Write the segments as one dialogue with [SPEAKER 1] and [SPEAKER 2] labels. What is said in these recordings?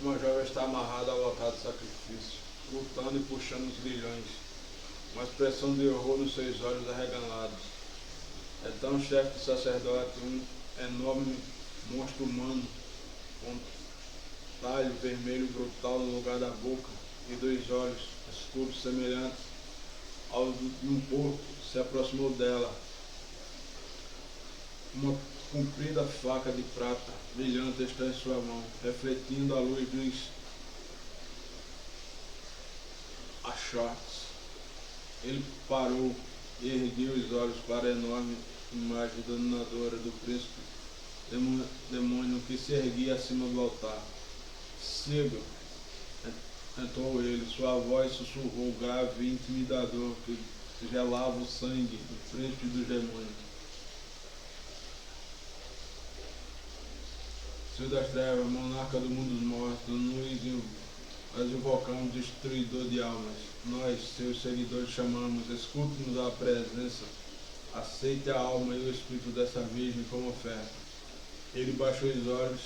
[SPEAKER 1] Uma jovem está amarrada ao altar de sacrifício, lutando e puxando os grilhões, uma expressão de horror nos seus olhos arregalados. Então o chefe do sacerdote, um enorme monstro humano, com talho vermelho brutal no lugar da boca e 2 olhos escuros semelhantes aos de um porco, se aproximou dela. Uma comprida faca de prata brilhante está em sua mão, refletindo a luz dos achotes. Ele parou e ergueu os olhos para a enorme imagem dominadora do príncipe demônio que se erguia acima do altar. Siga, entoou ele, sua voz sussurrou grave e intimidador que gelava o sangue do príncipe dos demônios. Senhor das trevas, monarca do mundo dos mortos, nós invocamos destruidor de almas. Nós, seus seguidores, chamamos, escute-nos à presença, aceite a alma e o espírito dessa virgem como oferta. Ele baixou os olhos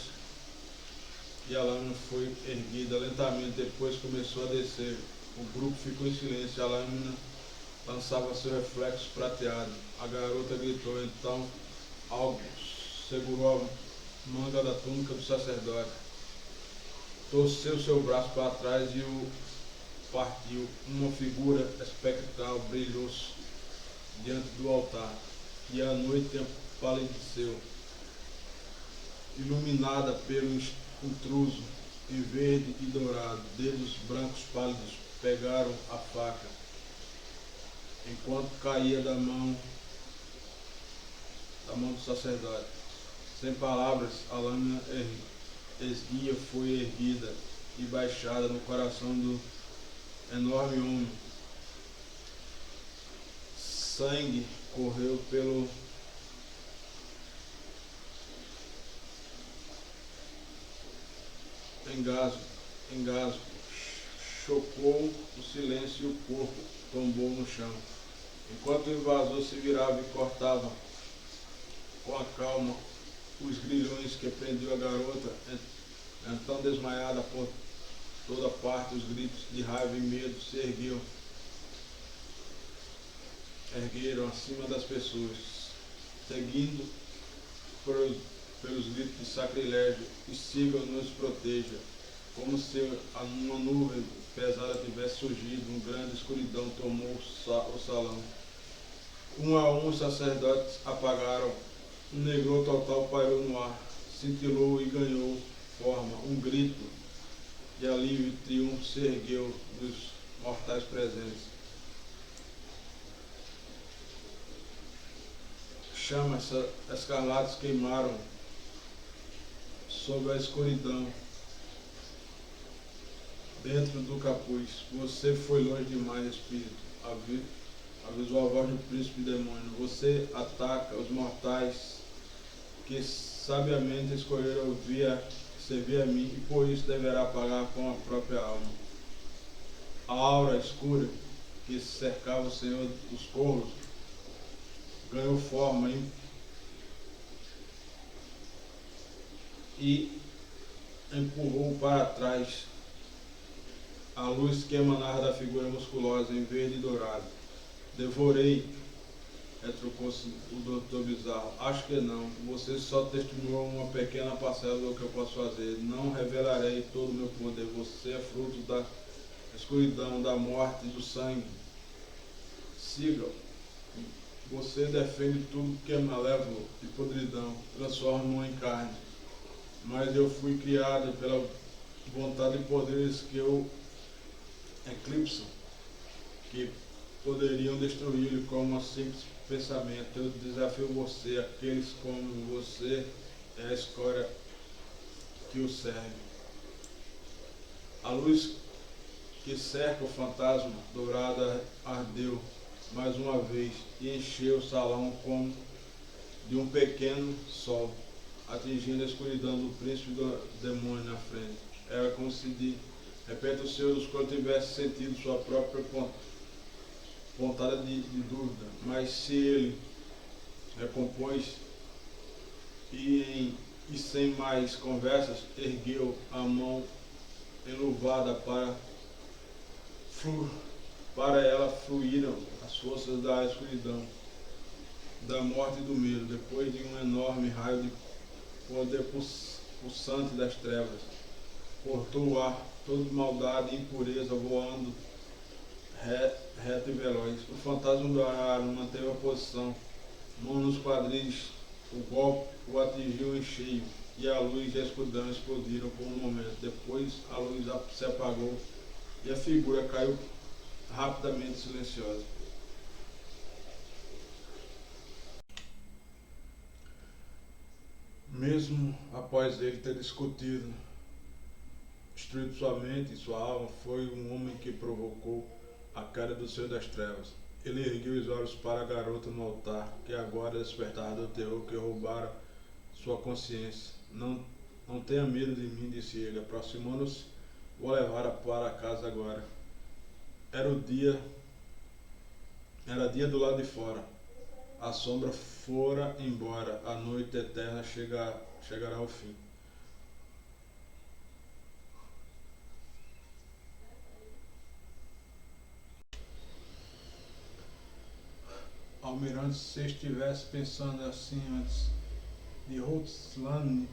[SPEAKER 1] e a lâmina foi erguida lentamente, depois começou a descer. O grupo ficou em silêncio, a lâmina lançava seu reflexo prateado. A garota gritou, então algo segurou a manga da túnica do sacerdote, torceu seu braço para trás e o partiu. Uma figura espectral brilhou diante do altar, e a noite empalideceu, iluminada pelo intruso em verde e dourado. Dedos brancos pálidos pegaram a faca, enquanto caía da mão do sacerdote. Sem palavras, a lâmina esguia foi erguida e baixada no coração do enorme homem. Sangue correu pelo engasgo, chocou o silêncio e o corpo tombou no chão. Enquanto o invasor se virava e cortava com a calma os grilhões que prendiam a garota, então desmaiada por toda parte, os gritos de raiva e medo se ergueram acima das pessoas, seguindo pelos gritos de sacrilégio, e siga, nos proteja, como se uma nuvem pesada tivesse surgido, uma grande escuridão tomou o salão. Um a um os sacerdotes apagaram. Um negrão total pairou no ar, cintilou e ganhou forma. Um grito de alívio e triunfo se ergueu dos mortais presentes. Chamas escarlates queimaram sob a escuridão dentro do capuz. Você foi longe demais, espírito. Avisou a voz do príncipe demônio. Você ataca os mortais que sabiamente escolheram servir a mim, e por isso deverá pagar com a própria alma. A aura escura que cercava o Senhor dos Corvos ganhou forma e empurrou para trás a luz que emanava da figura musculosa em verde e dourado. Devorei, retrucou-se o doutor Bizarro. Acho que não. Você só testemunhou uma pequena parcela do que eu posso fazer. Não revelarei todo o meu poder. Você é fruto da escuridão, da morte e do sangue. Siga. Você defende tudo que é malévolo e podridão, transforma-o em carne. Mas eu fui criado pela vontade e poderes que eu eclipso, que poderiam destruí-lo com um simples pensamento. Eu desafio você, aqueles como você é a escória que o serve. A luz que cerca o fantasma dourado ardeu mais uma vez e encheu o salão como de um pequeno sol, atingindo a escuridão do príncipe do demônio na frente. Era como se de repente o Senhor dos Corvos tivesse sentido sua própria pontada de dúvida, mas se ele recompôs e sem mais conversas ergueu a mão enluvada para ela fluíram as forças da escuridão, da morte e do medo, depois de um enorme raio de poder pulsante das trevas. Cortou o ar, toda maldade e impureza voando reto e veloz. O fantasma do arara manteve a posição, mão nos quadris. O golpe o atingiu em cheio, e a luz e a escuridão explodiram por um momento. Depois a luz se apagou e a figura caiu rapidamente silenciosa. Mesmo após ele ter destruído sua mente e sua alma, foi um homem que provocou a queda do Senhor das Trevas. Ele ergueu os olhos para a garota no altar, que agora despertava do terror que roubara sua consciência. Não tenha medo de mim, disse ele, aproximando-se. Vou levá-la para casa agora. Era dia do lado de fora. A sombra fora embora. A noite eterna chegará ao fim. Almirante, se estivesse pensando assim antes de Ruotsland,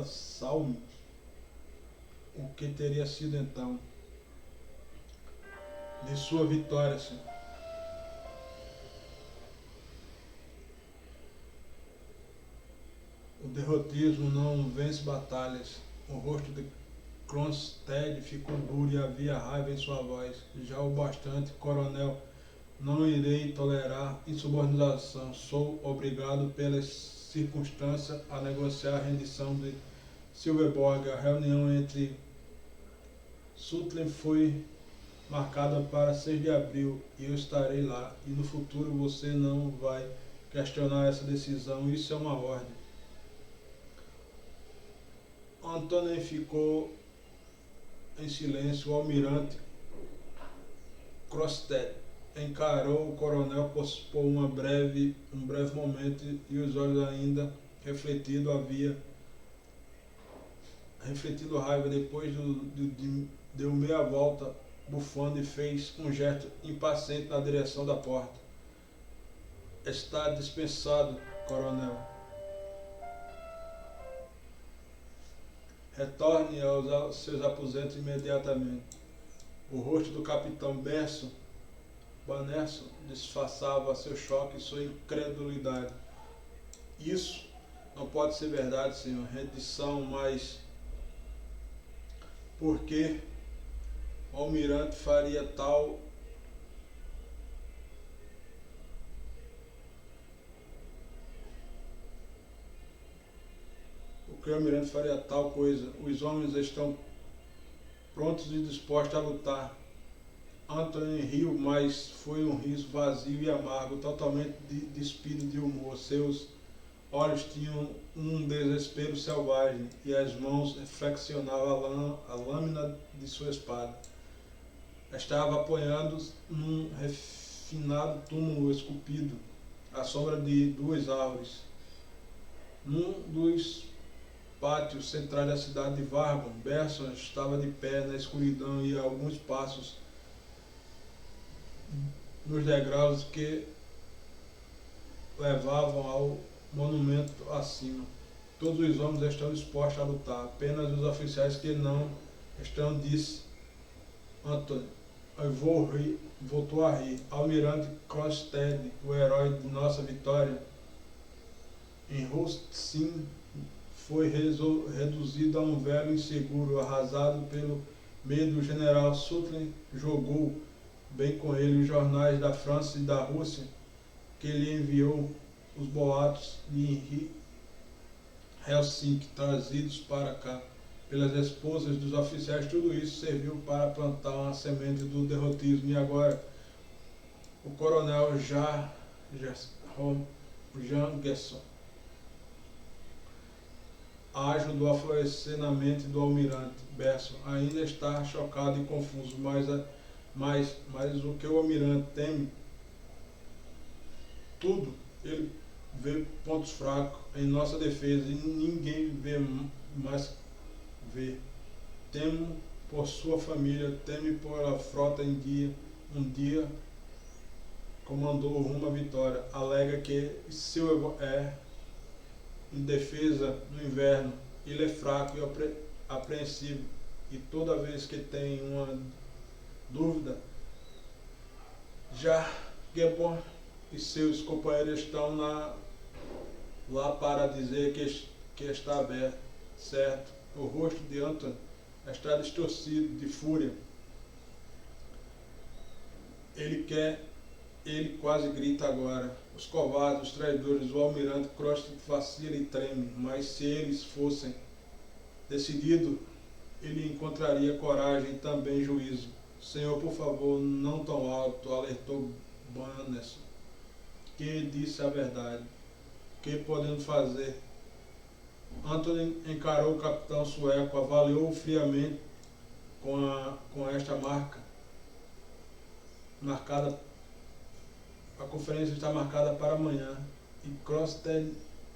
[SPEAKER 1] Salme, o que teria sido então de sua vitória, senhor? O derrotismo não vence batalhas. O rosto de Kronstadt ficou duro e havia raiva em sua voz. Já o bastante, coronel. Não irei tolerar insubordinação. Sou obrigado pelas circunstâncias a negociar a rendição de Silverborg. A reunião entre Sutherland foi marcada para 6 de abril e eu estarei lá. E no futuro você não vai questionar essa decisão. Isso é uma ordem. Anthony ficou em silêncio. O almirante Kronstadt encarou o coronel por um breve momento e os olhos ainda refletindo raiva. Depois deu meia volta, bufando, e fez um gesto impaciente na direção da porta. Está dispensado, coronel. Retorne aos seus aposentos imediatamente. O rosto do capitão Banerson disfarçava seu choque e sua incredulidade. Isso não pode ser verdade, senhor. Rendição, mas por que o almirante faria tal coisa? Os homens estão prontos e dispostos a lutar. Anthony riu, mas foi um riso vazio e amargo, totalmente despido de humor. Seus olhos tinham um desespero selvagem e as mãos flexionavam a lâmina de sua espada. Estava apoiando num refinado túmulo esculpido, à sombra de 2 árvores. Num dos pátios centrais da cidade de Vargon, Berson estava de pé na escuridão e a alguns passos nos degraus que levavam ao monumento acima. Todos os homens estão dispostos a lutar, apenas os oficiais que não estão, disse Anthony. Voltou a rir. Almirante Kronstadt, o herói de nossa vitória em Rustin, foi reduzido a um velho inseguro, arrasado pelo medo. O general Sutherland jogou bem com ele os jornais da França e da Rússia, que lhe enviou os boatos de Helsinki, trazidos para cá pelas esposas dos oficiais. Tudo isso serviu para plantar uma semente do derrotismo. E agora o coronel Jangerson ajudou a florescer na mente do almirante. Berson ainda está chocado e confuso, mas o que o almirante teme tudo, ele vê pontos fracos em nossa defesa e ninguém vê mais vê. Temo por sua família, teme por a frota um dia comandou rumo à vitória. Alega que seu é indefesa no inverno, ele é fraco e apreensivo, e toda vez que tem uma dúvida, já Gibbon e seus companheiros estão lá para dizer que está aberto, certo? O rosto de Anthony está distorcido de fúria. Ele quase grita agora. Os covardes, os traidores, o almirante Crost vacila e treme, mas se eles fossem decididos, ele encontraria coragem e também juízo. Senhor, por favor, não tão alto, alertou Bannerson, que disse a verdade. O que podemos fazer? Anthony encarou o capitão sueco, avaliou friamente com esta marcada. A conferência está marcada para amanhã e Crosstead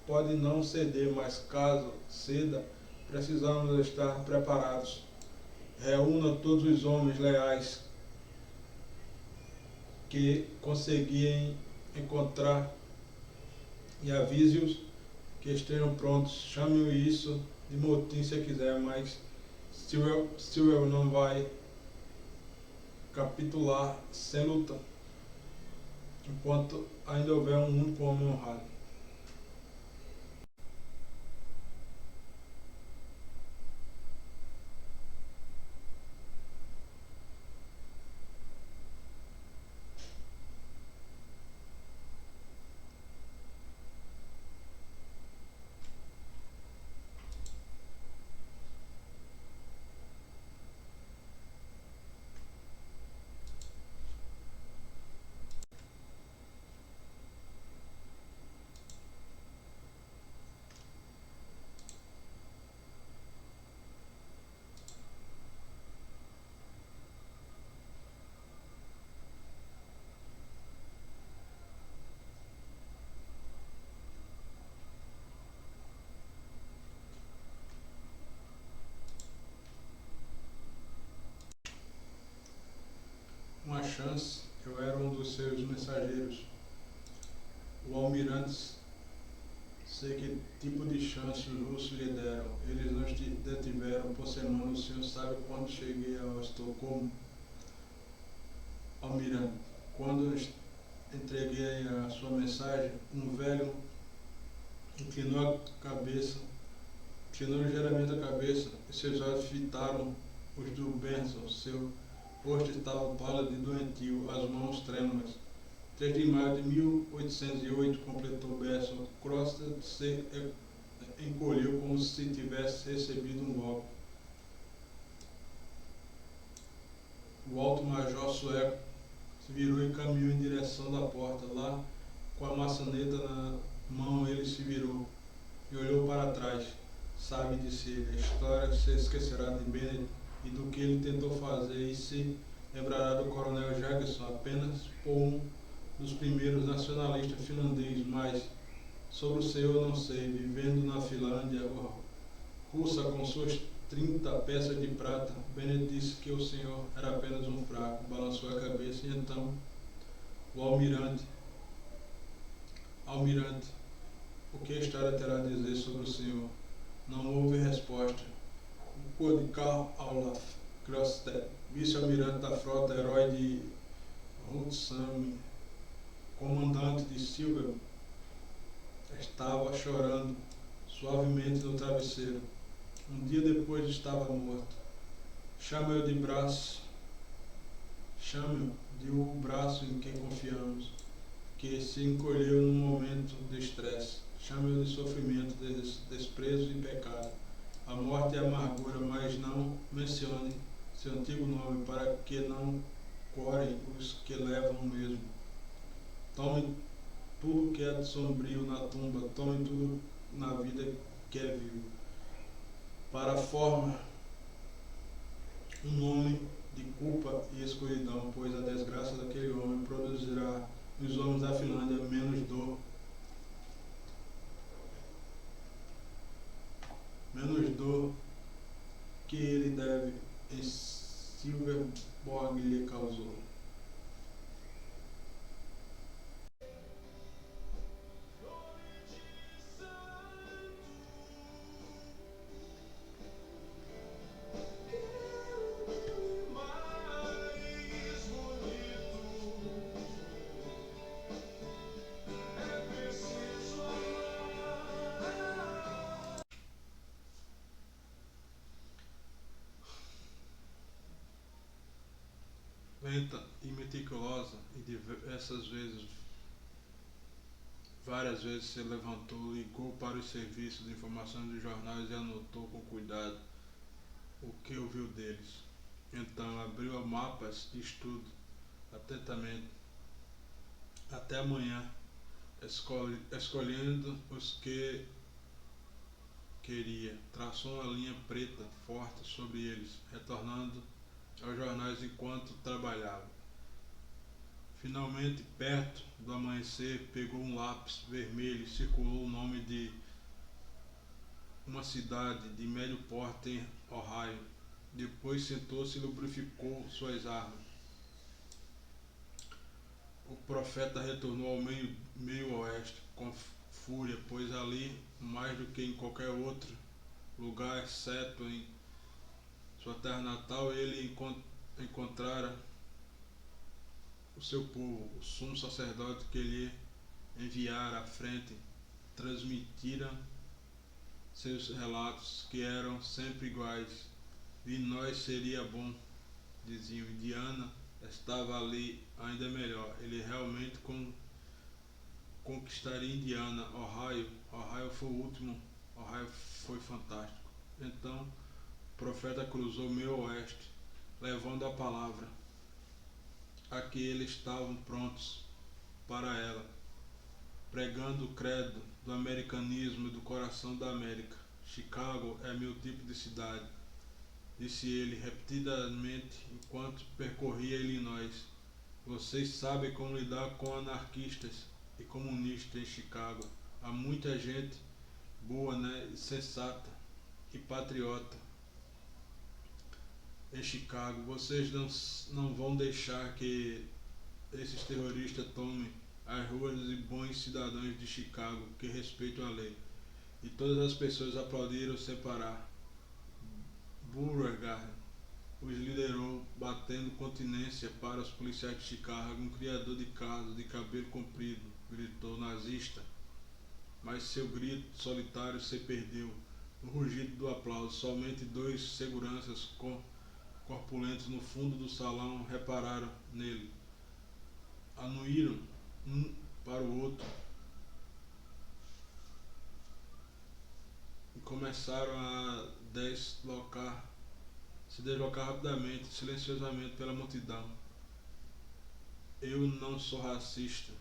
[SPEAKER 1] pode não ceder, mas caso ceda, precisamos estar preparados. Reúna todos os homens leais que conseguirem encontrar e avise-os que estejam prontos. Chame isso de motim se quiser, mas Stilwell não vai capitular sem luta, enquanto ainda houver um único homem honrado. Uma chance, eu era um dos seus mensageiros. O almirante, sei que tipo de chance os russos lhe deram. Eles nos detiveram por semana. O senhor sabe quando cheguei a Estocolmo? Almirante, quando entreguei a sua mensagem, um velho inclinou ligeiramente a cabeça e seus olhos fitaram os do Benson. Seu rosto estava pálido e doentio, as mãos trêmulas. 3 de maio de 1808, completou Benson. Crosstead se encolheu como se tivesse recebido um golpe. O alto-major sueco se virou e caminhou em direção da porta. Lá, com a maçaneta na mão, ele se virou e olhou para trás. Sabe, disse ele, a história se esquecerá de Bennett e do que ele tentou fazer e se lembrará do coronel Jackson apenas por um dos primeiros nacionalistas finlandeses, mas sobre o senhor não sei. Vivendo na Finlândia russa com suas 30 peças de prata, Bennett disse que o senhor era apenas um fraco. Balançou a cabeça e então o almirante, o que a história terá a dizer sobre o senhor? Não houve resposta. O cor de Karl Olaf Crosstead, vice-almirante da frota, herói de Rutsami, comandante de Silver, estava chorando suavemente no travesseiro. Um dia depois estava morto. Chame-o de braço. Chame-o de o braço em que confiamos, que se encolheu num momento de estresse. Chame-o de sofrimento, desprezo e pecado. A morte é amargura, mas não mencione seu antigo nome, para que não corem os que levam o mesmo. Tome tudo que é sombrio na tumba, tome tudo na vida que é vivo. Para a forma um nome de culpa e escuridão, pois a desgraça daquele homem produzirá nos homens da Finlândia menos dor que ele deve em Silverborg lhe causou. Lenta e meticulosa, e várias vezes se levantou, ligou para os serviços de informação dos jornais e anotou com cuidado o que ouviu deles. Então abriu mapas de estudo atentamente até amanhã, escolhendo os que queria. Traçou uma linha preta forte sobre eles, retornando aos jornais enquanto trabalhava. Finalmente, perto do amanhecer, pegou um lápis vermelho e circulou o nome de uma cidade de médio porte em Ohio. Depois sentou-se e lubrificou suas armas. O profeta retornou ao meio-oeste com fúria, pois ali, mais do que em qualquer outro lugar, exceto em sua terra natal, ele encontrara o seu povo. O sumo sacerdote que lhe enviara à frente transmitira seus relatos, que eram sempre iguais. Illinois seria bom, diziam. Indiana estava ali ainda melhor. Ele realmente conquistaria Indiana. Ohio foi o último. Ohio foi fantástico. Então o profeta cruzou o meio oeste, levando a palavra a que eles estavam prontos para ela, pregando o credo do americanismo e do coração da América. Chicago é meu tipo de cidade, disse ele repetidamente enquanto percorria Illinois. Vocês sabem como lidar com anarquistas e comunistas em Chicago. Há muita gente boa, né, sensata e patriota em Chicago. Vocês não vão deixar que esses terroristas tomem as ruas de bons cidadãos de Chicago que respeitam a lei. E todas as pessoas aplaudiram sem parar. Beauregard os liderou, batendo continência para os policiais de Chicago. Um criador de casas de cabelo comprido gritou nazista, mas seu grito solitário se perdeu no rugido do aplauso. Somente dois seguranças corpulentos no fundo do salão repararam nele. Anuíram um para o outro e começaram a se deslocar rapidamente, silenciosamente pela multidão. Eu não sou racista,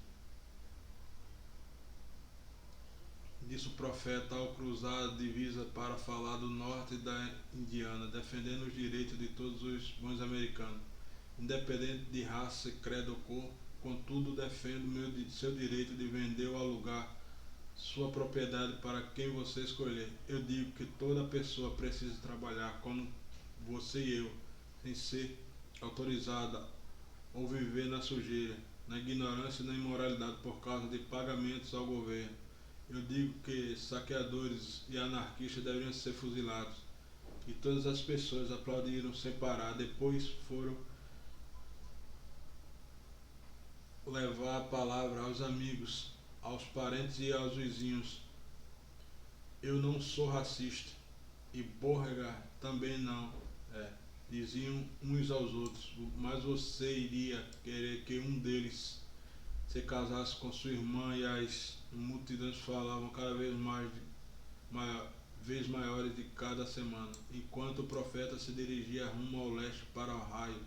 [SPEAKER 1] disse o profeta ao cruzar a divisa para falar do norte da Indiana, defendendo os direitos de todos os bons americanos, independente de raça, credo ou cor. Contudo, defendo seu direito de vender ou alugar sua propriedade para quem você escolher. Eu digo que toda pessoa precisa trabalhar como você e eu, sem ser autorizada ou viver na sujeira, na ignorância e na imoralidade por causa de pagamentos ao governo. Eu digo que saqueadores e anarquistas deveriam ser fuzilados. E todas as pessoas aplaudiram sem parar. Depois foram levar a palavra aos amigos, aos parentes e aos vizinhos. Eu não sou racista, e Beauregard também não é, diziam uns aos outros, mas você iria querer que um deles se casasse com sua irmã. E as multidões falavam cada vez maiores de cada semana. Enquanto o profeta se dirigia rumo ao leste para Ohio,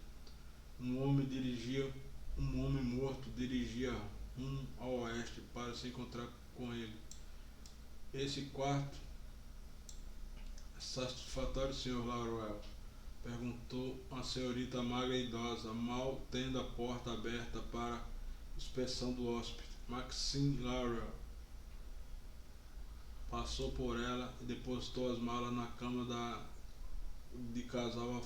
[SPEAKER 1] um homem morto dirigia rumo ao oeste para se encontrar com ele. Esse quarto é satisfatório, Sr. Laurel? Perguntou uma senhorita magra e idosa, mal tendo a porta aberta para a inspeção do hóspede. Maxine Laurel passou por ela e depositou as malas na cama da de casal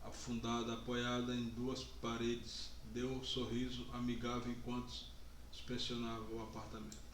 [SPEAKER 1] afundada, apoiada em duas paredes, deu um sorriso amigável enquanto inspecionava o apartamento.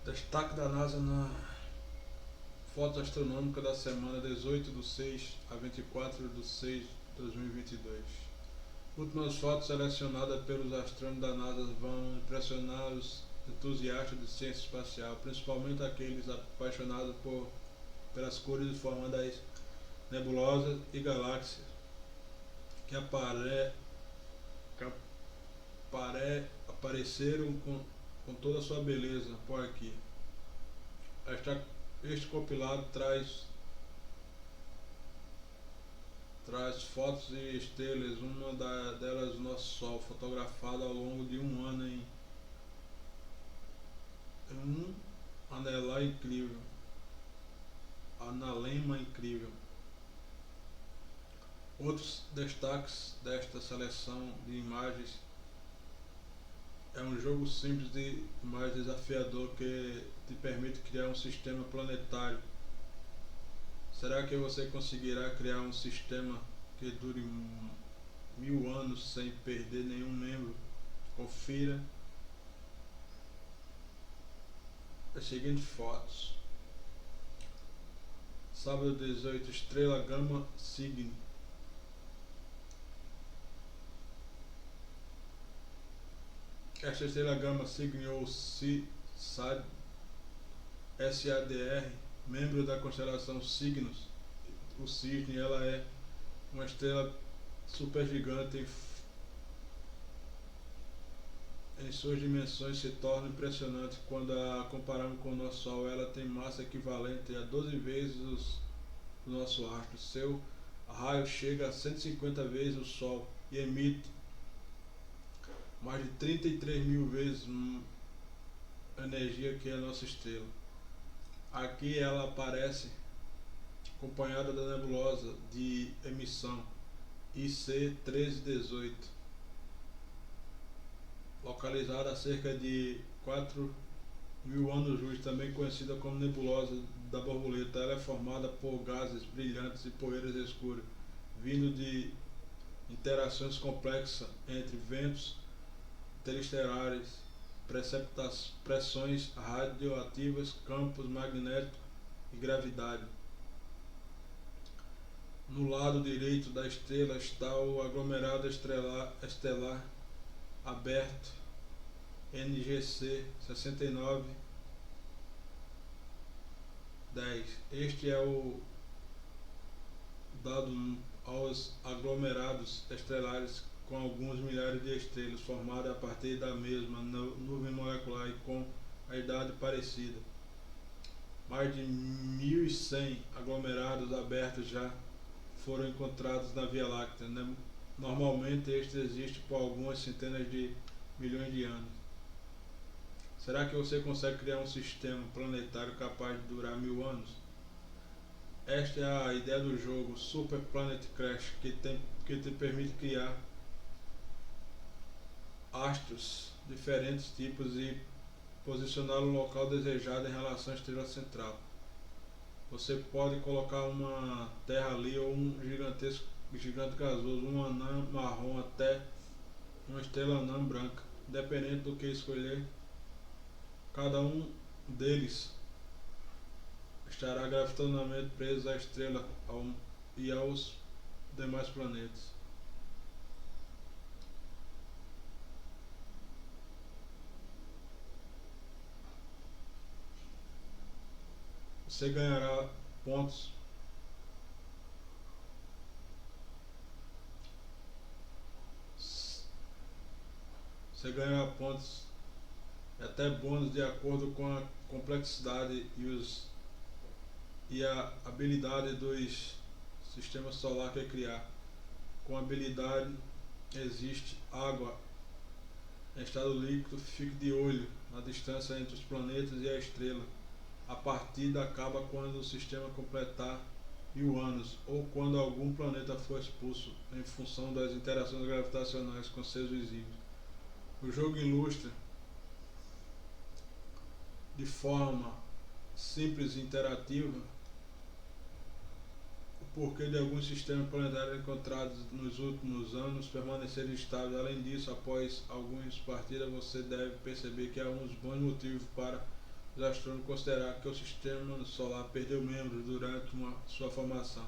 [SPEAKER 1] Destaque da NASA na foto astronômica da semana 18/6 a 24/6 de 2022. Últimas fotos selecionadas pelos astrônomos da NASA vão impressionar os entusiastas de ciência espacial, principalmente aqueles apaixonados pelas cores e forma das nebulosas e galáxias que apareceram com toda a sua beleza por aqui. Este compilado traz fotos de estrelas, uma delas o nosso Sol, fotografado ao longo de um ano em um analema incrível. Outros destaques desta seleção de imagens é um jogo simples mas desafiador que te permite criar um sistema planetário. Será que você conseguirá criar um sistema que dure 1000 anos sem perder nenhum membro? Confira as seguintes fotos. Sábado 18, estrela Gama Cygni. Esta estrela Gama Cygni ou SADR, membro da constelação Cygnus, o Cisne, ela é uma estrela supergigante em suas dimensões se torna impressionante quando a comparamos com o nosso Sol. Ela tem massa equivalente a 12 vezes o nosso astro. Seu raio chega a 150 vezes o Sol e emite mais de 33 mil vezes a energia que é a nossa estrela. Aqui ela aparece acompanhada da nebulosa de emissão IC 1318, localizada a cerca de 4.000 anos-luz, também conhecida como nebulosa da borboleta. Ela é formada por gases brilhantes e poeiras escuras, vindo de interações complexas entre ventos interestelares, pressões radioativas, campos magnéticos e gravidade. No lado direito da estrela está o aglomerado estelar aberto NGC 6910. Este é o dado aos aglomerados estelares com alguns milhares de estrelas formadas a partir da mesma nuvem molecular e com a idade parecida. Mais de 1.100 aglomerados abertos já foram encontrados na Via Láctea. Normalmente estes existem por algumas centenas de milhões de anos. Será que você consegue criar um sistema planetário capaz de durar 1000 anos? Esta é a ideia do jogo Super Planet Crash, que te permite criar astros, diferentes tipos e posicionar o local desejado em relação à estrela central. Você pode colocar uma terra ali ou um gigante gasoso, um anã marrom até uma estrela anã branca. Independente do que escolher, cada um deles estará gravitacionalmente preso à estrela e aos demais planetas. Você ganhará pontos e até bônus de acordo com a complexidade e a habilidade dos sistemas solar que criar. Com habilidade existe água em estado líquido, fique de olho na distância entre os planetas e a estrela. A partida acaba quando o sistema completar 1000 anos ou quando algum planeta for expulso em função das interações gravitacionais com seus vizinhos. O jogo ilustra de forma simples e interativa o porquê de alguns sistemas planetários encontrados nos últimos anos permanecerem estáveis. Além disso, após algumas partidas, você deve perceber que há uns bons motivos para os astrônomos considerar que o sistema solar perdeu membros durante sua formação.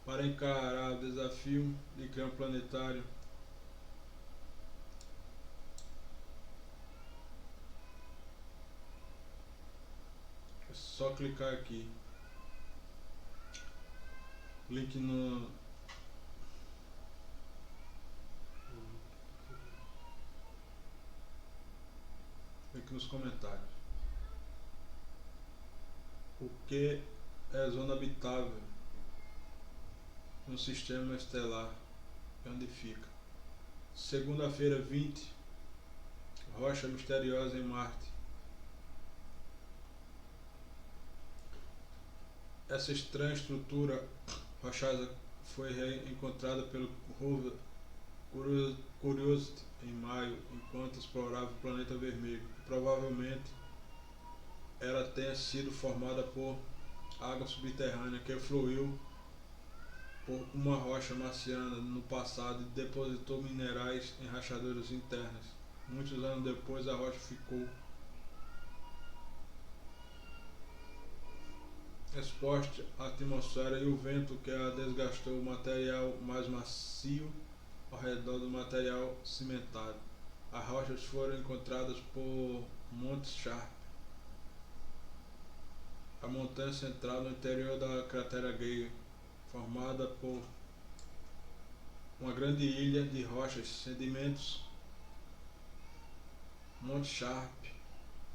[SPEAKER 1] Para encarar o desafio de criar um planetário, é só clicar aqui. Link nos comentários. O que é zona habitável no sistema estelar e onde fica? Segunda-feira 20, rocha misteriosa em Marte. Essa estranha estrutura rochosa foi encontrada pelo rover Curiosity em maio, enquanto explorava o planeta vermelho. Provavelmente ela tenha sido formada por água subterrânea que fluiu por uma rocha marciana no passado e depositou minerais em rachaduras internas. Muitos anos depois, a rocha ficou exposta à atmosfera e o vento que a desgastou o material mais macio ao redor do material cimentado. As rochas foram encontradas por Monte Sharp, a montanha central no interior da cratera Gale, formada por uma grande ilha de rochas sedimentos. Monte Sharp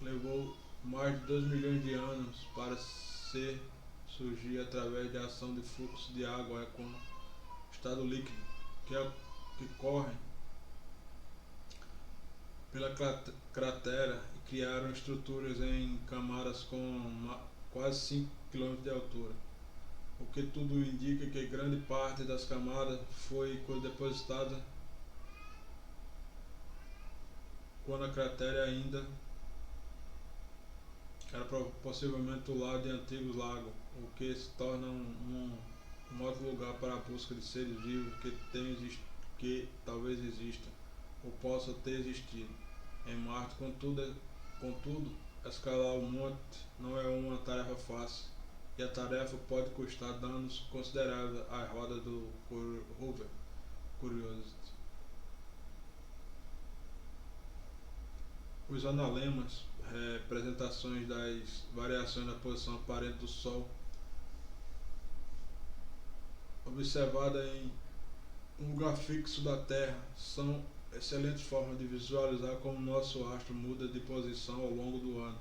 [SPEAKER 1] levou mais de 2 milhões de anos para surgir através da ação de fluxo de água com estado líquido que correm pela cratera e criaram estruturas em camadas com quase 5 km de altura, o que tudo indica que grande parte das camadas foi depositada quando a cratera ainda era possivelmente o lado de antigos lagos, o que se torna um ótimo lugar para a busca de seres vivos que talvez existam ou possam ter existido em Marte. Contudo, escalar o monte não é uma tarefa fácil e a tarefa pode custar danos consideráveis à roda do rover Curiosity. Os analemas, representações das variações da posição aparente do Sol, observada em um lugar fixo da Terra, são excelentes formas de visualizar como nosso astro muda de posição ao longo do ano.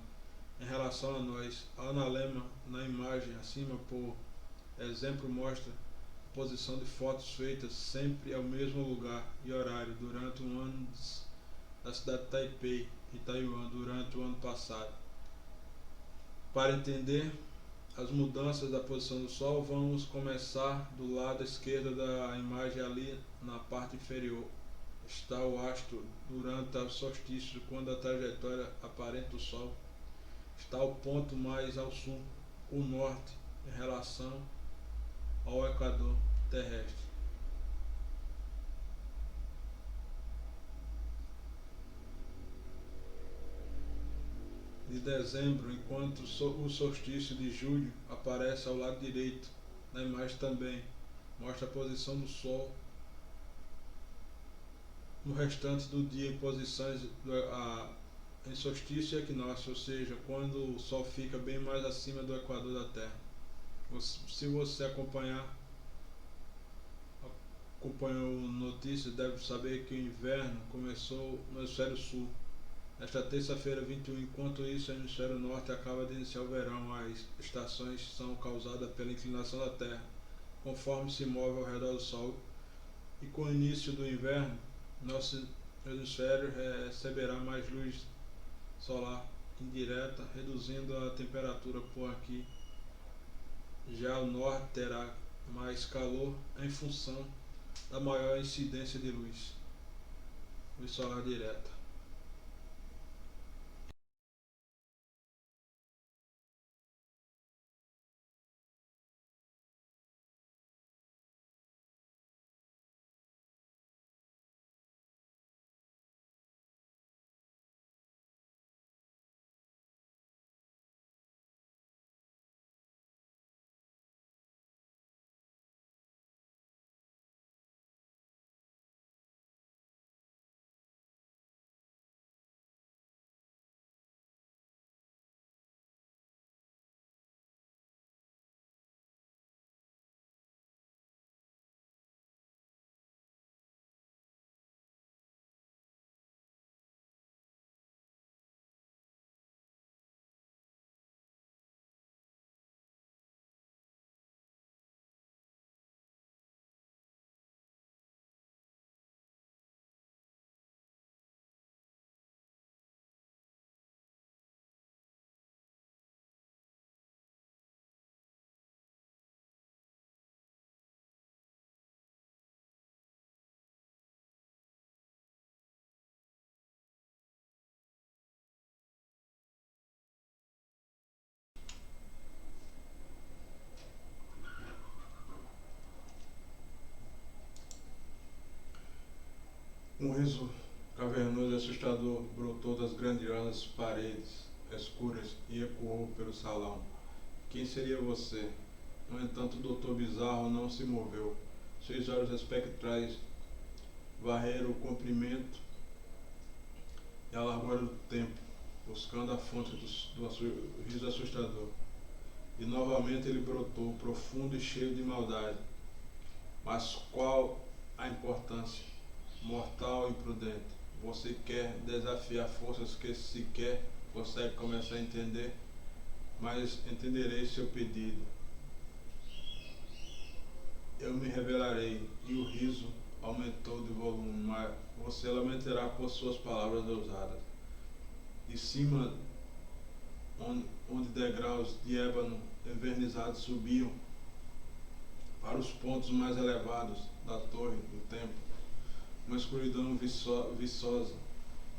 [SPEAKER 1] Em relação a nós, a analema na imagem acima, por exemplo, mostra a posição de fotos feitas sempre ao mesmo lugar e horário durante um ano da cidade de Taipei, em Taiwan, durante o ano passado. Para entender as mudanças da posição do Sol, vamos começar do lado esquerdo da imagem ali na parte inferior. está o astro durante o solstício, quando a trajetória aparente do Sol está o ponto mais ao sul, o norte, em relação ao equador terrestre. De dezembro, enquanto o solstício de julho aparece ao lado direito na imagem também, mostra a posição do Sol no restante do dia em posições em solstício e equinócio, ou seja, quando o Sol fica bem mais acima do equador da Terra. Se você acompanhou notícias, deve saber que o inverno começou no hemisfério sul nesta terça-feira 21, enquanto isso o hemisfério norte acaba de iniciar o verão. As estações são causadas pela inclinação da Terra, conforme se move ao redor do Sol, e com o início do inverno, nosso hemisfério receberá mais luz solar indireta, reduzindo a temperatura por aqui. Já o norte terá mais calor em função da maior incidência de luz solar direta. Um riso cavernoso e assustador brotou das grandiosas paredes escuras e ecoou pelo salão. Quem seria você? No entanto, o doutor Bizarro não se moveu. Seus olhos espectrais varreram o comprimento e a largura do tempo, buscando a fonte do riso assustador. E novamente ele brotou, profundo e cheio de maldade. Mas qual a importância? Mortal e imprudente. Você quer desafiar forças que sequer consegue começar a entender, mas entenderei seu pedido. Eu me revelarei, e o riso aumentou de volume, mas você lamentará por suas palavras ousadas. De cima, onde degraus de ébano envernizados subiam para os pontos mais elevados da torre do templo, uma escuridão viçosa,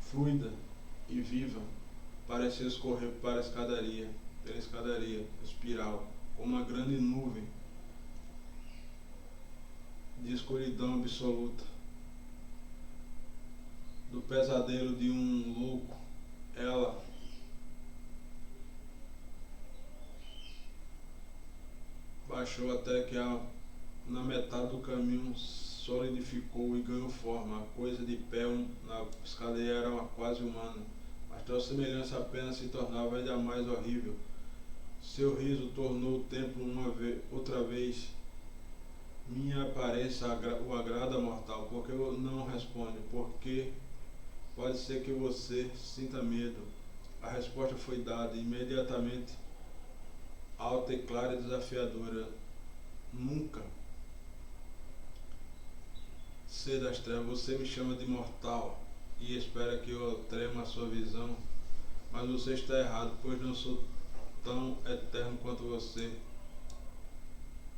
[SPEAKER 1] fluida e viva, parecia escorrer pela escadaria, espiral, como uma grande nuvem de escuridão absoluta, do pesadelo de um louco. Ela baixou até que na metade do caminho solidificou e ganhou forma. A coisa de pé na escadaria era quase humana, mas tal semelhança apenas se tornava ainda mais horrível. Seu riso tornou o templo outra vez. Minha aparência o agrada, mortal, porque não responde, porque pode ser que você sinta medo. A resposta foi dada imediatamente, alta e clara e desafiadora. Nunca. Ser das trevas, você me chama de mortal e espera que eu trema a sua visão, mas você está errado, pois não sou tão eterno quanto você.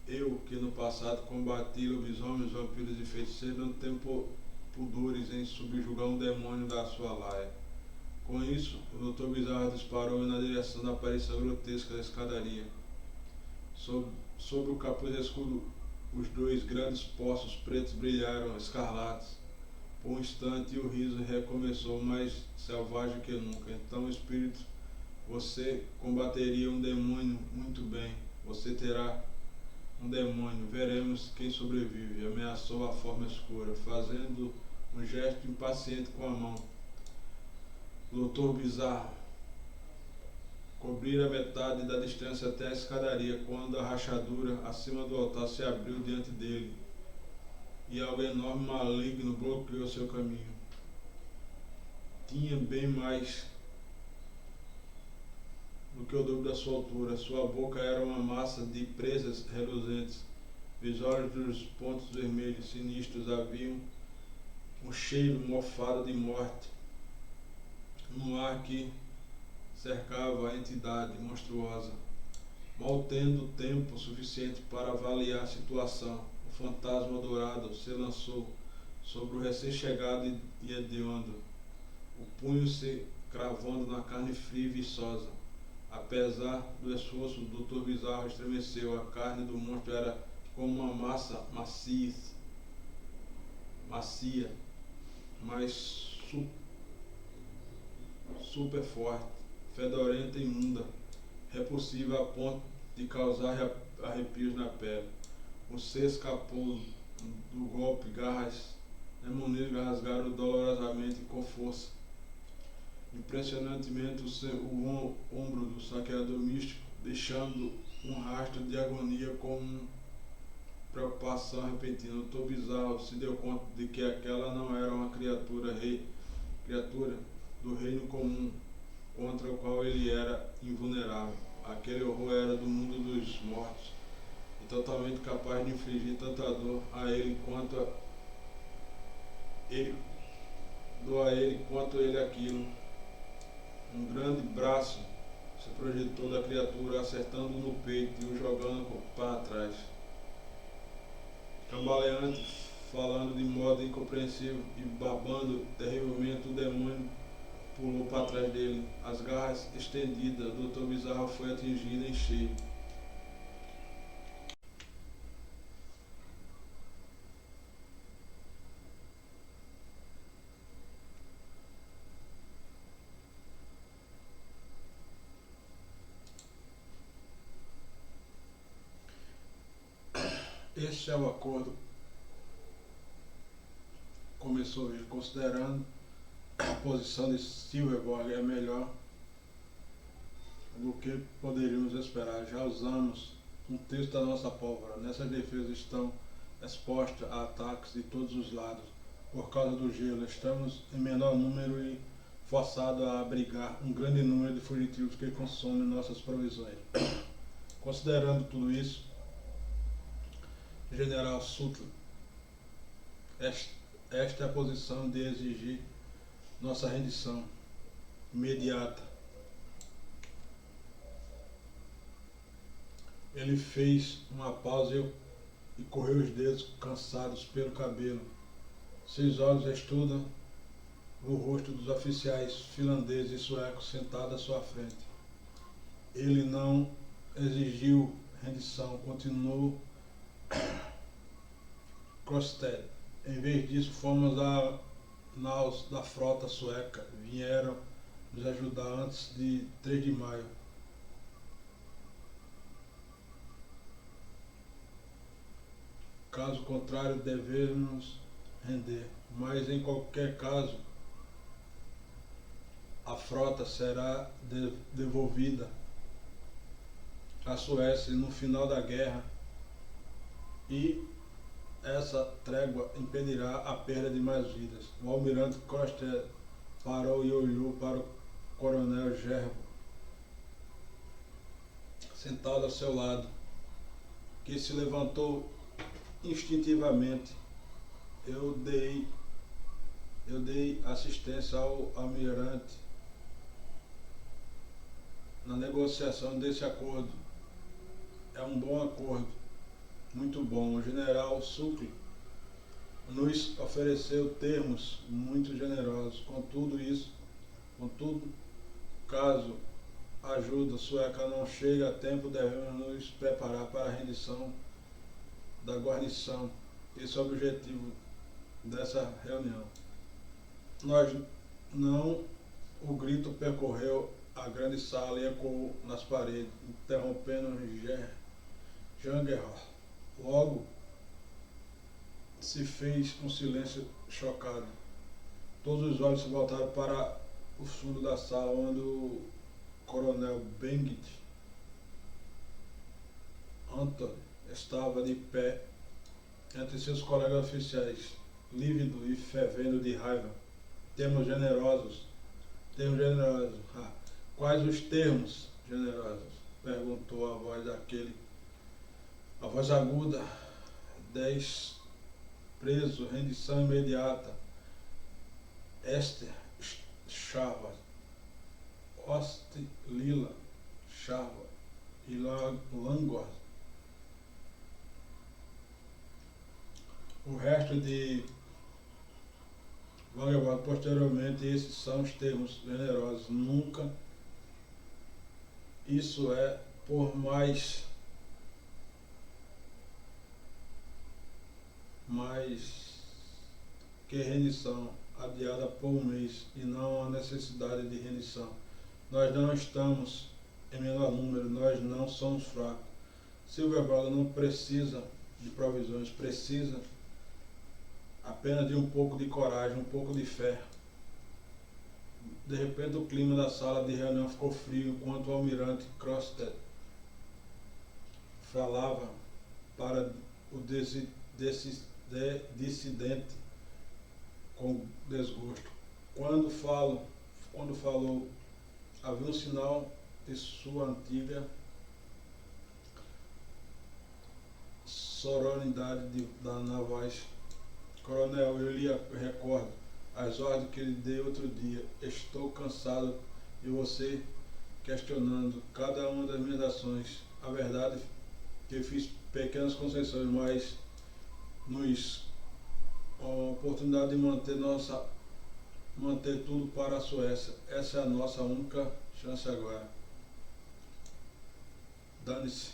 [SPEAKER 1] Eu, que no passado combati lobisomens, vampiros e feiticeiros, não tenho pudores em subjugar um demônio da sua laia. Com isso, o Dr. Bizarro disparou na direção da aparição grotesca da escadaria. Sob o capuz escuro, os dois grandes poços pretos brilharam escarlates. Por um instante, o riso recomeçou, mais selvagem que nunca. Então, espírito, você combateria um demônio muito bem. Você terá um demônio. Veremos quem sobrevive. Ameaçou a forma escura, fazendo um gesto impaciente com a mão. Doutor Bizarro cobrira metade da distância até a escadaria, quando a rachadura acima do altar se abriu diante dele e algo enorme maligno bloqueou seu caminho. Tinha bem mais do que o dobro da sua altura. Sua boca era uma massa de presas reluzentes. Os olhos dos pontos vermelhos sinistros haviam um cheiro mofado de morte no ar que cercava a entidade monstruosa. Mal tendo tempo suficiente para avaliar a situação, o fantasma dourado se lançou sobre o recém-chegado e hediondo, o punho se cravando na carne fria e viçosa. Apesar do esforço, o Dr. Bizarro estremeceu. A carne do monstro era como uma massa macia, mas super forte, fedorenta e imunda, repulsiva a ponto de causar arrepios na pele. Você escapou do golpe, garras demoníacas rasgaram dolorosamente com força. Impressionantemente, o ombro do saqueador místico, deixando um rastro de agonia com preocupação repentina. O Dr. Bizarro se deu conta de que aquela não era uma criatura do reino comum, contra o qual ele era invulnerável. Aquele horror era do mundo dos mortos e totalmente capaz de infligir tanta dor a ele quanto ele aquilo. Um grande braço se projetou da criatura, acertando no peito e o jogando para trás. Cambaleante, falando de modo incompreensível e babando terrivelmente, o demônio pulou para trás dele. As garras estendidas, o Dr. Bizarro foi atingido em cheio. Este é o acordo, começou ele, considerando a posição de Silverborg é melhor do que poderíamos esperar. Já usamos um terço da nossa pólvora. Nessas defesas estão expostas a ataques de todos os lados. Por causa do gelo, estamos em menor número e forçados a abrigar um grande número de fugitivos que consomem nossas provisões. Considerando tudo isso, General Sutton, esta é a posição de exigir nossa rendição imediata. Ele fez uma pausa e correu os dedos cansados pelo cabelo. Seus olhos estudam o rosto dos oficiais finlandeses e suecos sentados à sua frente. Ele não exigiu rendição, continuou Krosted. Em vez disso, fomos a naus da frota sueca. Vieram nos ajudar antes de 3 de maio. Caso contrário, devemos render. Mas em qualquer caso, a frota será devolvida à Suécia no final da guerra e essa trégua impedirá a perda de mais vidas. O almirante Coster parou e olhou para o coronel Gerbo, sentado ao seu lado, que se levantou instintivamente. Eu dei assistência ao almirante na negociação desse acordo. É um bom acordo, muito bom. O general Sutton nos ofereceu termos muito generosos. Contudo, caso a ajuda sueca não chegue a tempo, devemos nos preparar para a rendição da guarnição. Esse é o objetivo dessa reunião. Nós não O grito percorreu a grande sala e ecoou nas paredes, interrompendo Jangerhard. Logo se fez um silêncio chocado. Todos os olhos se voltaram para o fundo da sala, onde o coronel Bengt Anton estava de pé entre seus colegas oficiais, lívido e fervendo de raiva. Termos generosos. Quais os termos generosos? Perguntou a voz aguda. 10 presos, rendição imediata. Esther Chava, Ost Lila Chava e Langor. O resto de Vanguard. Posteriormente, esses são os termos generosos. Nunca, isso é, por mais que rendição adiada por um mês e não a necessidade de rendição. Nós não estamos em menor número, nós não somos fracos. Silverberg não precisa de provisões, precisa apenas de um pouco de coragem, um pouco de fé. De repente o clima da sala de reunião ficou frio enquanto o almirante Crosstead falava para o dissidente com desgosto. Quando falou, havia um sinal de sua antiga sonoridade na voz. Coronel, eu lhe recordo as ordens que lhe dei outro dia. Estou cansado de você questionando cada uma das minhas ações. A verdade é que fiz pequenas concessões, mas nos a oportunidade de manter tudo para a Suécia. Essa é a nossa única chance agora. Dane-se,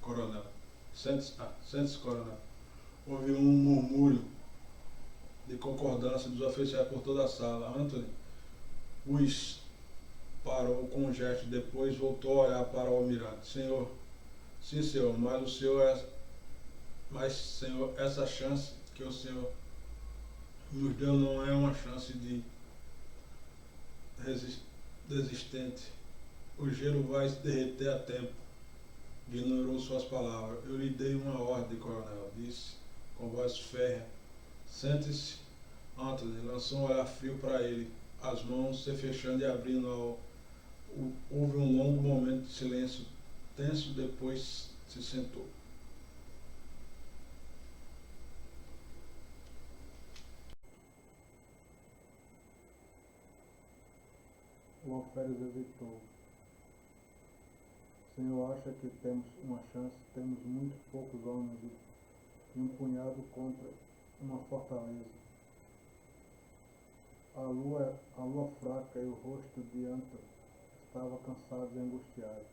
[SPEAKER 1] coronel. Sente-se, coronel. Houve um murmúrio de concordância dos oficiais por toda a sala. Anthony os parou com um gesto, depois voltou a olhar para o almirante. Senhor, sim, senhor, senhor, essa chance que o senhor nos deu não é uma chance de desistente. O gelo vai se derreter a tempo. Ignorou suas palavras. Eu lhe dei uma ordem, coronel, disse com voz férrea. Sente-se. Anthony lançou um olhar frio para ele, as mãos se fechando e abrindo. Houve um longo momento de silêncio tenso, depois se sentou. O alferes hesitou. O senhor acha que temos uma chance? Temos muito poucos homens e um punhado contra uma fortaleza. A lua fraca e o rosto de Anton estava cansado e angustiado.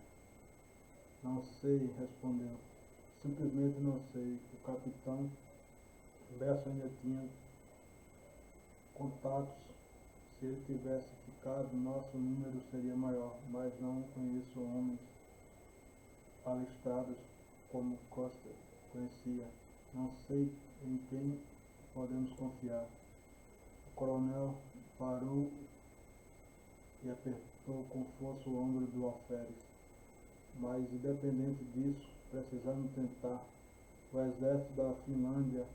[SPEAKER 1] Não sei, respondeu. Simplesmente não sei. O capitão Besson ainda tinha contatos. Se ele tivesse ficado, nosso número seria maior, mas não conheço homens alistados como Costa conhecia. Não sei em quem podemos confiar. O coronel parou e apertou com força o ombro do alferes. Mas, independente disso, precisamos tentar. O exército da Finlândia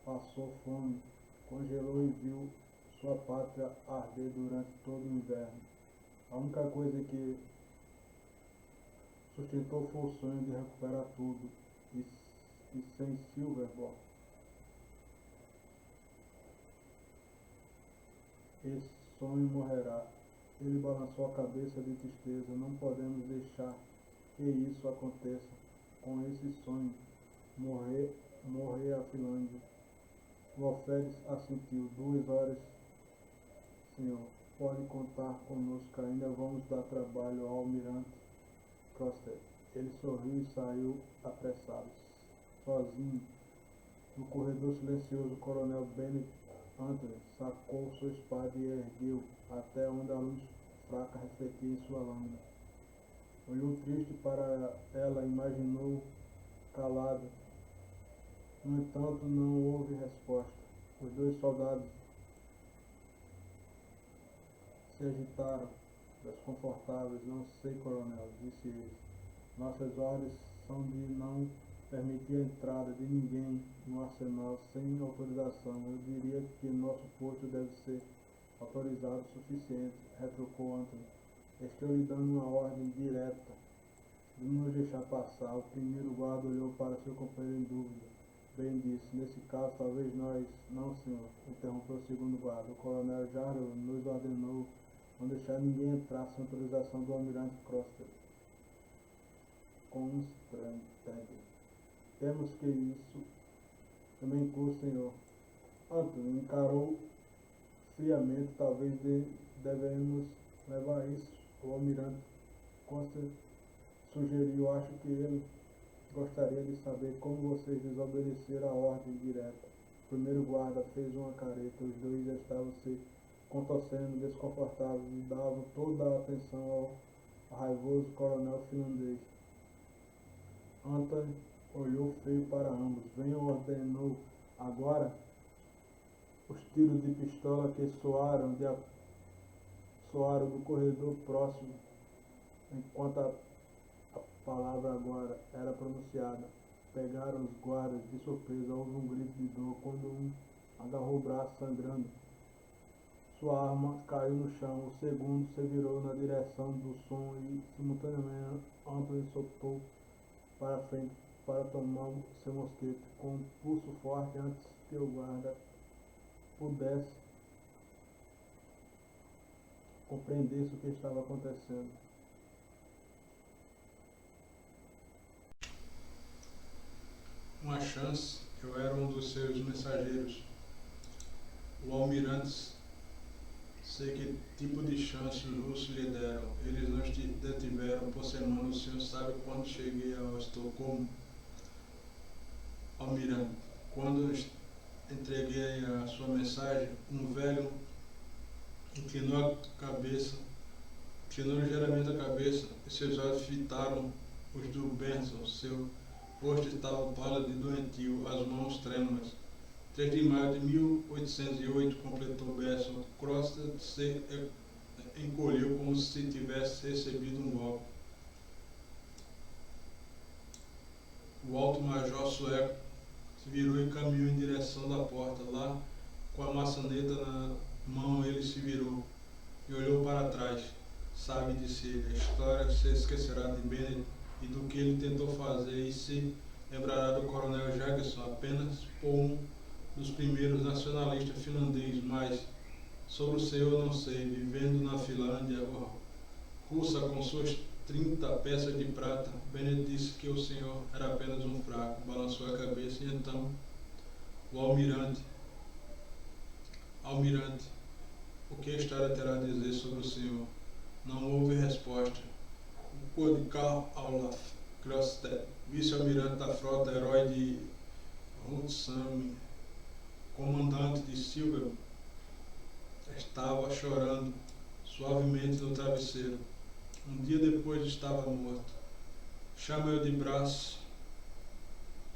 [SPEAKER 1] passou fome, congelou e viu sua pátria arder durante todo o inverno. A única coisa que sustentou foi o sonho de recuperar tudo. E sem Silverberg, esse sonho morrerá. Ele balançou a cabeça de tristeza. Não podemos deixar que isso aconteça com esse sonho.
[SPEAKER 2] morrer a Finlândia. O alferes assentiu. 2 horas, senhor. Pode contar conosco, ainda vamos dar trabalho ao almirante Crosstead. Ele sorriu e saiu apressado. Sozinho, no corredor silencioso, o coronel Bennett Anthony sacou sua espada e ergueu até onde a luz fraca refletia em sua lâmina. Olhou triste para ela, imaginou calado. No entanto, não houve resposta. Os 2 soldados se agitaram, desconfortáveis. Não sei, coronel, disse ele. Nossas ordens são de não permitir a entrada de ninguém no arsenal sem autorização. Eu diria que nosso posto deve ser autorizado o suficiente, retrucou Anthony. Estou lhe dando uma ordem direta de nos deixar passar. O primeiro guarda olhou para seu companheiro em dúvida. Bem disse, nesse caso talvez nós... Não, senhor, interrompeu o segundo guarda. O coronel Jarlow nos ordenou não deixar ninguém entrar sem autorização do almirante Crosstead. Constantine. Temos que isso também inclui o senhor. Anthony encarou friamente. Talvez devemos levar isso. O almirante Crosstead sugeriu. Acho que ele gostaria de saber como vocês desobedeceram a ordem direta. O primeiro guarda fez uma careta. Os 2 já estavam se contorcendo, desconfortáveis, e davam toda a atenção ao raivoso coronel finlandês. Anthony olhou feio para ambos. Venham, ordenou. Agora, os tiros de pistola que soaram do corredor próximo, enquanto a palavra agora era pronunciada, pegaram os guardas de surpresa. Houve um grito de dor quando um agarrou o braço sangrando. Sua arma caiu no chão. O segundo se virou na direção do som e, simultaneamente, Anthony soltou para frente para tomar seu mosquete com um pulso forte antes que o guarda pudesse compreender o que estava acontecendo.
[SPEAKER 1] Uma chance, eu era um dos seus mensageiros. O almirante, sei que tipo de chance os russos lhe deram. Eles nos detiveram por semana. O senhor sabe quando cheguei a Estocolmo? Almirante, quando entreguei a sua mensagem, um velho inclinou ligeiramente a cabeça e seus olhos fitaram os do Benson. Seu rosto estava pálido e doentio, as mãos trêmulas. 3 de maio de 1808, completou Benson. Crosstead se encolheu como se tivesse recebido um golpe. O alto-major sueco se virou e caminhou em direção da porta. Lá, com a maçaneta na mão, ele se virou e olhou para trás. Sabe, disse ele, a história se esquecerá de Bennett e do que ele tentou fazer e se lembrará do coronel Jackson apenas por um dos primeiros nacionalistas finlandeses, mas sobre o senhor não sei. Vivendo na Finlândia russa com suas 30 peças de prata, Bennett disse que o senhor era apenas um fraco. Balançou a cabeça e então o almirante, o que a história terá a dizer sobre o senhor? Não houve resposta. O cor de Karl Olaf Crosstead, vice-almirante da frota, herói de Rutsami, comandante de Silver, estava chorando suavemente no travesseiro. Um dia depois estava morto. Chame-o de braço.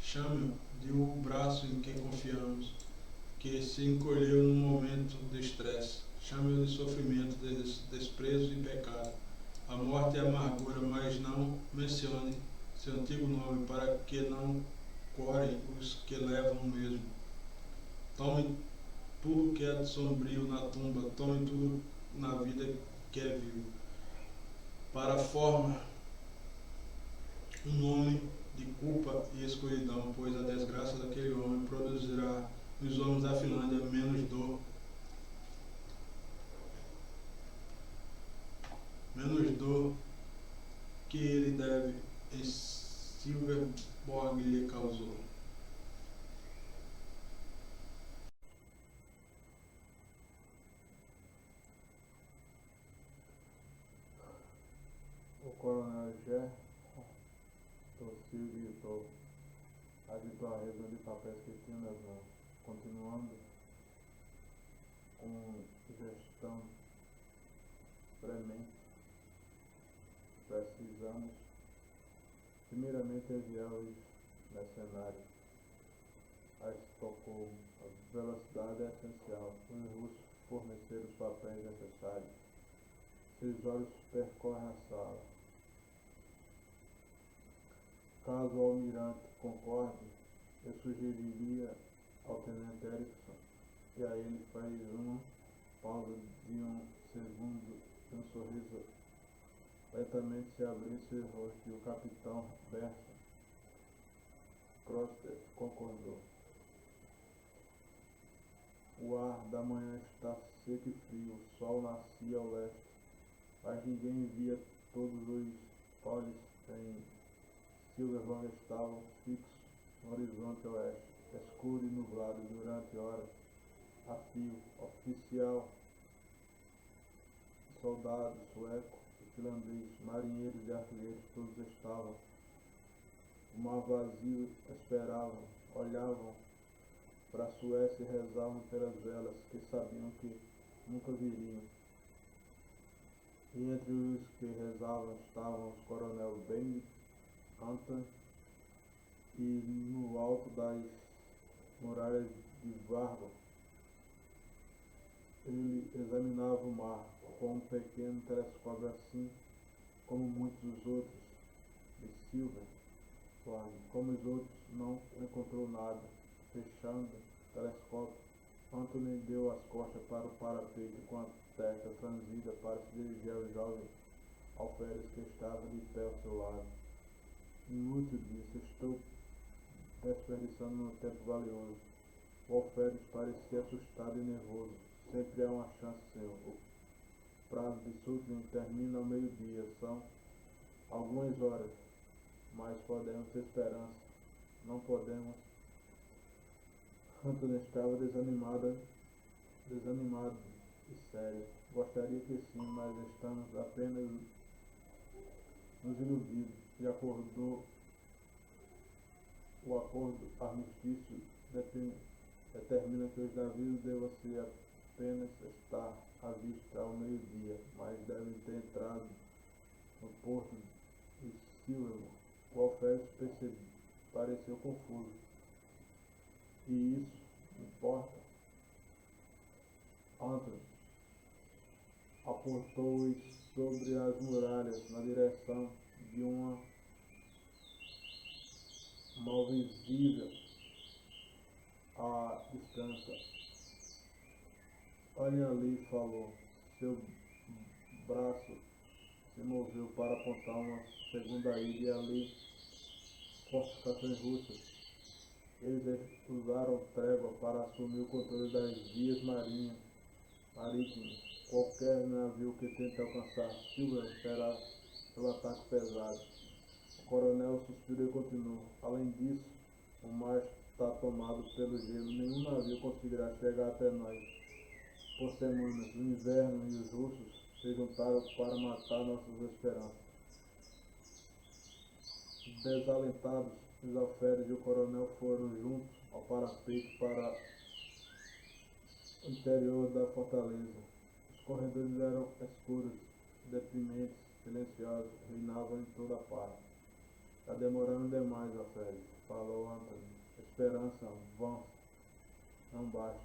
[SPEAKER 1] Chame-o de o braço em que confiamos, que se encolheu num momento de estresse. Chame-o de sofrimento, desprezo e pecado. A morte e a amargura, mas não mencione seu antigo nome, para que não corem os que levam o mesmo. Tome tudo que é sombrio na tumba, tome tudo na vida que é vivo. Para a forma um nome de culpa e escuridão, pois a desgraça daquele homem produzirá nos homens da Finlândia menos dor que ele deve em Silverborg lhe causou.
[SPEAKER 2] Coronel Jefferson tossiu e gritou, agitou a resma de papéis que tinha nas mãos, continuando com gestão premente. Precisamos primeiramente enviar os mercenários a Estocolmo. A velocidade é essencial. Os russos forneceram os papéis necessários. Seus olhos percorrem a sala. Caso o almirante concorde, eu sugeriria ao tenente Erickson, e a ele faz uma pausa de um segundo e um sorriso lentamente se abriu em seu rosto, e o capitão Berson Croster concordou. O ar da manhã está seco e frio, o sol nascia ao leste, mas ninguém via. Todos os olhos em Silvervang estavam fixos no horizonte oeste, escuro e nublado durante horas a fio. Oficial, soldado sueco e finlandês, marinheiros e artilheiros, todos estavam. O mar vazio esperavam, olhavam para a Suécia e rezavam pelas velas que sabiam que nunca viriam. E entre os que rezavam estavam os coronel Ben Anton, e no alto das muralhas de Vargo ele examinava o mar com um pequeno telescópio, assim como muitos dos outros de Silver. Como os outros não encontrou nada. Fechando o telescópio, Anthony deu as costas para o parapeito com a testa franzida para se dirigir ao jovem alferes que estava de pé ao seu lado. Inútil, disse, estou desperdiçando meu tempo valioso. O alferes parecia assustado e nervoso. Sempre há uma chance, senhor. O prazo de Sutling termina ao meio-dia. São algumas horas, mas podemos ter esperança. Não podemos. Anthony estava desanimado e sério. Gostaria que sim, mas estamos apenas nos iludindo. E o acordo armistício determina que os navios devam se apenas estar à vista ao meio-dia, mas devem ter entrado no porto de Silverman. O alferes pareceu confuso. E isso importa? Anthony apontou-os sobre as muralhas na direção de uma mal visível à distância. Olhem ali, falou. Seu braço se moveu para apontar uma segunda ilha, e ali fortificações russas. Eles usaram trégua para assumir o controle das vias marítimas. Qualquer navio que tente alcançar Silver será pelo ataque pesado. O coronel suspirou e continuou. Além disso, o mar está tomado pelo gelo. Nenhum navio conseguirá chegar até nós por semanas. O inverno e os russos se juntaram para matar nossas esperanças. Desalentados, os alferes e o coronel foram juntos ao parapeito para o interior da fortaleza. Os corredores eram escuros, deprimentes, silenciosos, reinavam em toda parte. Está demorando demais, alferes, falou Anthony. Esperança, vão, não basta.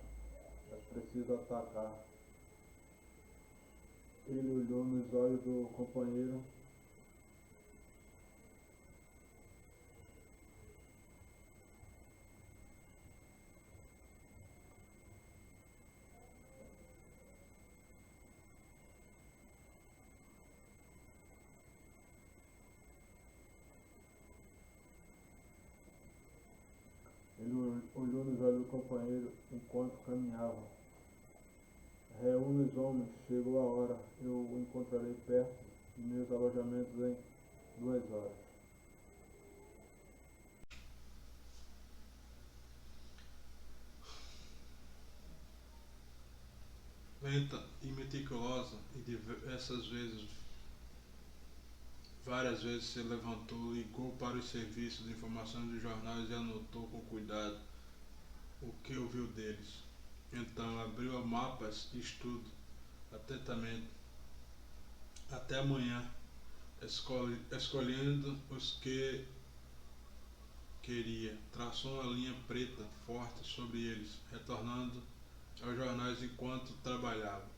[SPEAKER 2] É preciso atacar. Ele olhou nos olhos do companheiro. Ele olhou nos olhos do companheiro enquanto caminhavam. Reúne os homens, chegou a hora. Eu o encontrarei perto de meus alojamentos em 2 horas.
[SPEAKER 1] Lenta e meticulosa, e diversas vezes Várias vezes se levantou, ligou para os serviços de informação dos jornais e anotou com cuidado o que ouviu deles. Então abriu mapas de estudo atentamente até amanhã, escolhendo os que queria. Traçou uma linha preta forte sobre eles, retornando aos jornais enquanto trabalhava.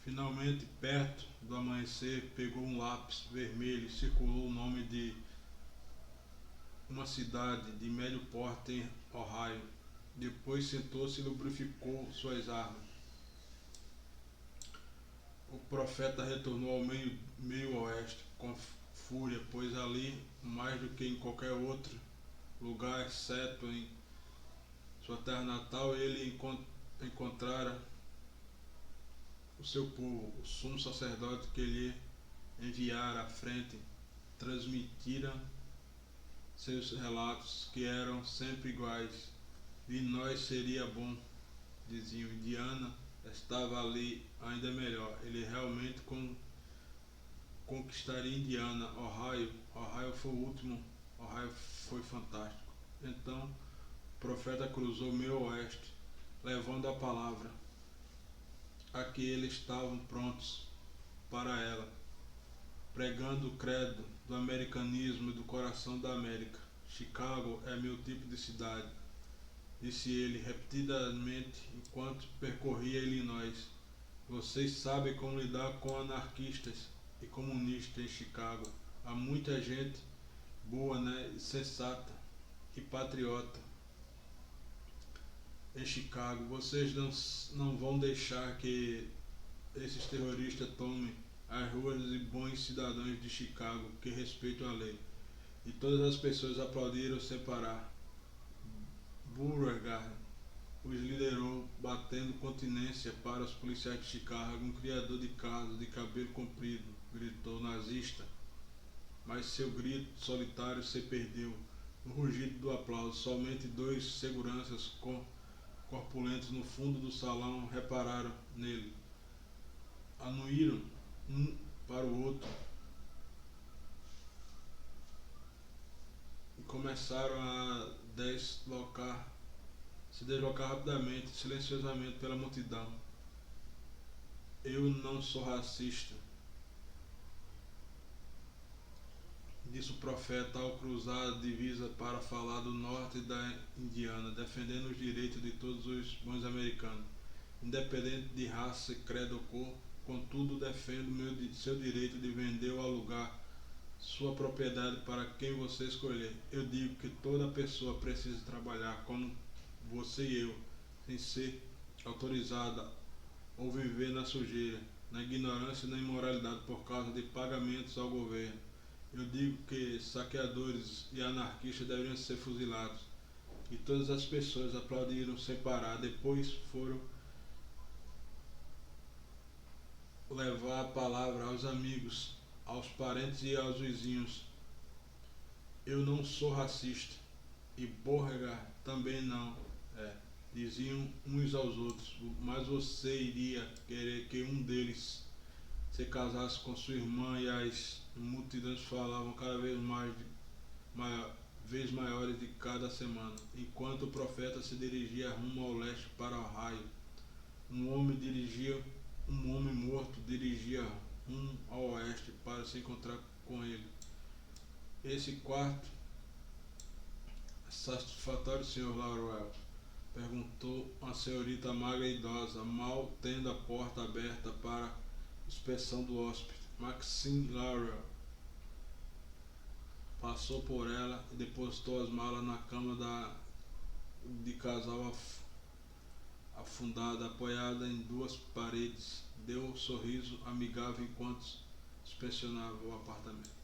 [SPEAKER 1] Finalmente, perto do amanhecer, pegou um lápis vermelho e circulou o nome de uma cidade de médio porte em Ohio. Depois sentou-se e lubrificou suas armas. O profeta retornou ao meio-oeste com fúria, pois ali, mais do que em qualquer outro lugar, exceto em sua terra natal, ele encontrara o seu povo. O sumo sacerdote que lhe enviara à frente transmitira seus relatos, que eram sempre iguais. Illinois seria bom, diziam. Indiana estava ali ainda melhor. Ele realmente conquistaria Indiana. Ohio foi o último. Ohio foi fantástico. Então o profeta cruzou o meio oeste, levando a palavra a que eles estavam prontos para ela, pregando o credo do americanismo e do coração da América. Chicago é meu tipo de cidade, disse ele repetidamente enquanto percorria Illinois. Vocês sabem como lidar com anarquistas e comunistas em Chicago. Há muita gente boa, né, sensata e patriota em Chicago. Vocês não vão deixar que esses terroristas tomem as ruas de bons cidadãos de Chicago que respeitam a lei. E todas as pessoas aplaudiram sem parar. Beauregard os liderou, batendo continência para os policiais de Chicago. Um criador de casas de cabelo comprido gritou nazista, mas seu grito solitário se perdeu no rugido do aplauso. Somente dois seguranças corpulentos no fundo do salão repararam nele. Anuíram um para o outro e começaram a se deslocar rapidamente, silenciosamente pela multidão. Eu não sou racista, disse o profeta ao cruzar a divisa para falar do norte da Indiana, defendendo os direitos de todos os bons americanos, independente de raça, credo ou cor. Contudo, defendo seu direito de vender ou alugar sua propriedade para quem você escolher. Eu digo que toda pessoa precisa trabalhar como você e eu, sem ser autorizada ou viver na sujeira, na ignorância e na imoralidade por causa de pagamentos ao governo. Eu digo que saqueadores e anarquistas deveriam ser fuzilados. E todas as pessoas aplaudiram sem parar. Depois foram levar a palavra aos amigos, aos parentes e aos vizinhos. Eu não sou racista, e Beauregard também não é, diziam uns aos outros, mas você iria querer que um deles se casasse com sua irmã. E as multidões falavam cada vez maiores de cada semana. Enquanto o profeta se dirigia rumo ao leste para Ohio, um homem morto dirigia rumo ao oeste para se encontrar com ele. Esse quarto é satisfatório, Sr. Laurel? Perguntou uma senhorita magra e idosa, mal tendo a porta aberta para a inspeção do hóspede. Maxine Laurel passou por ela e depositou as malas na cama de casal afundada, apoiada em duas paredes. Deu um sorriso amigável enquanto inspecionava o apartamento.